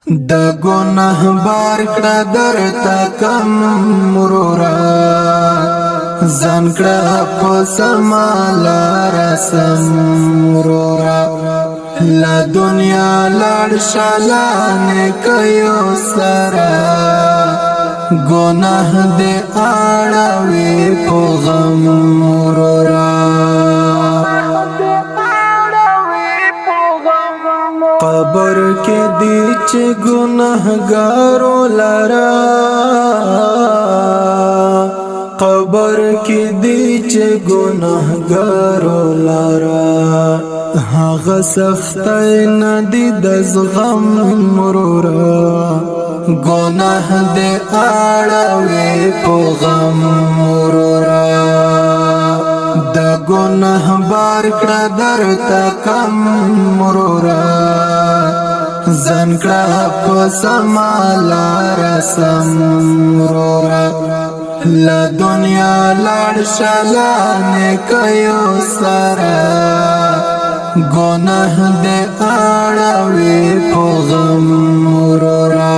د ګناه بار کړه درته کم مرورا ځان کړه په سما لار سم مرورا لا دنیا لړ شالانه کيو سرا ګناه دې اړوي په غم مرورا قبر کې دې چې ګناهګارو لرا قبر کې دې چې ګناهګارو لرا هغه سختای نه دې د زغم مرورا ګناه دې اړوي په غم مرورا د ګناه بار کړه درته کم مرورا ځان کړه په سما لار سم مرورا لا دنیا لړ شالانه کيو سرا ګناه دې اړوي په غم مرورا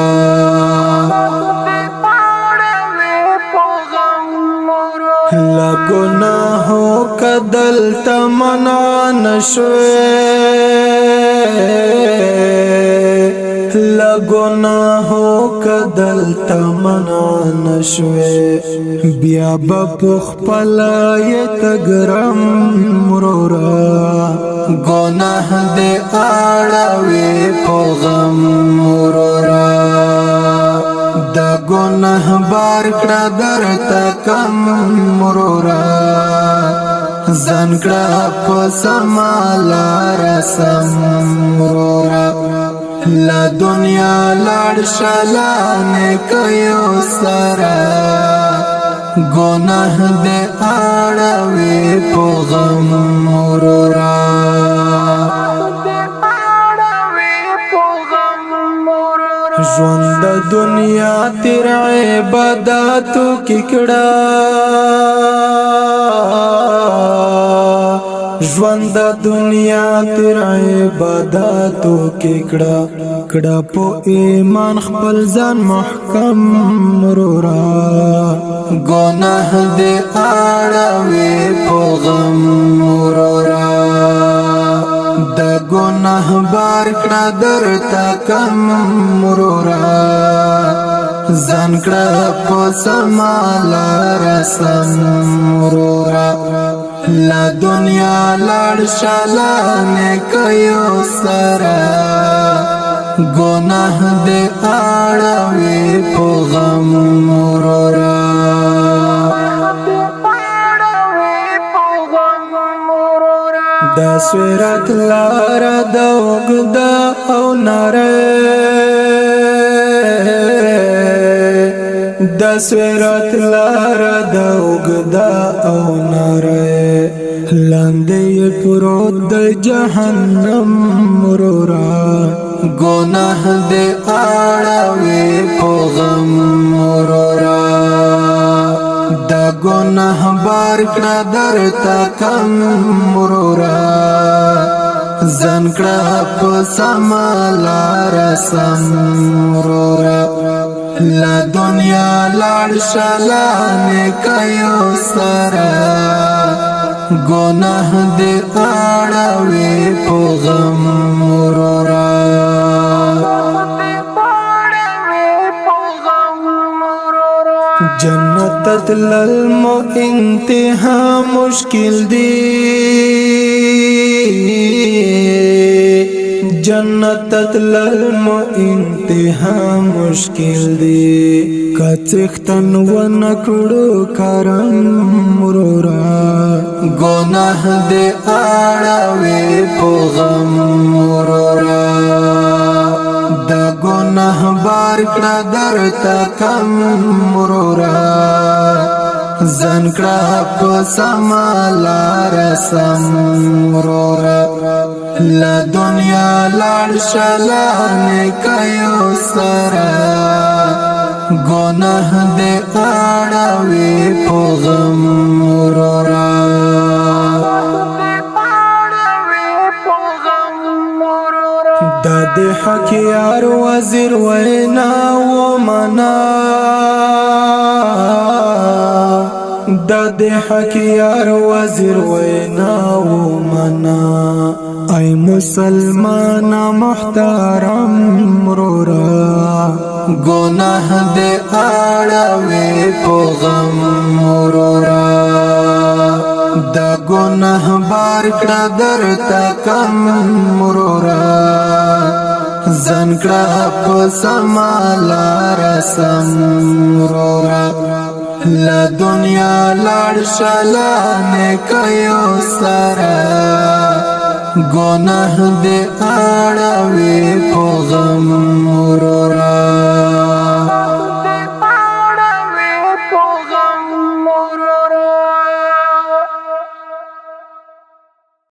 لا گناہو کدل تمنا نشوے لا گناہو کدل تمنا نشوے بیا بپخ پلایت گرم مرورا گناہ دے آڑوی پو غم مرورا دا گناہ بار کړه درته کم مرورا ځان کړه په سما لار سم مرورا لا دنیا لړ شالانه کيو سرا گناہ دې اړوي په غم مرورا ژوند د دنیا تیر عبادتو کې کړه ژوند د دنیا تیر عبادتو کې کړه کړه په ایمان خپل ځان محکم مرورا ګناه دې اړوي په غم مرورا د ګناه بار کړه درته کم مرورا ځان کړه په سما لار سم مرورا لا دنیا لړ شالانه کيو سرا ګناه دې اړوي په غم مرورا دا سورت لار د وګدا او ناره دا سورت لار د وګدا او ناره لاندې پروت د جهنم مرورا ګناه دې اړوي په غم مرورا دا گناہ بار کړه درته کم مرورا ځان کړه په سما لار سم مرورا لا دنیا لړ شالانه کيو سرا گناه دې اړوي په غم مرورا جنت تلل مو انتها مشکل دی جنت تلل مو انتها مشکل دی کڅختن ونکړو کرم مرورا گناه دې اړوي په غم مرورا دا گناہ بار کړه درته کم مرورا ځان کړه په سما لار سم مرورا لا دنیا لړ شالانه کيو سرا گناہ دې اړوي په غم مرورا د دې حق یار وزیر وینا و منا دې حق یار وزیر وینا و منا ای مسلمان محترم مرورا گناہ دے آڑاوی پو غم مرورا دا گناہ بار کڑا در تا کم مرورا زن کڑا پسمالا رسم مرورا لا دنیا لڑ شلانے کئیو سرا گناہ دے آڑاوی پو غم مرورا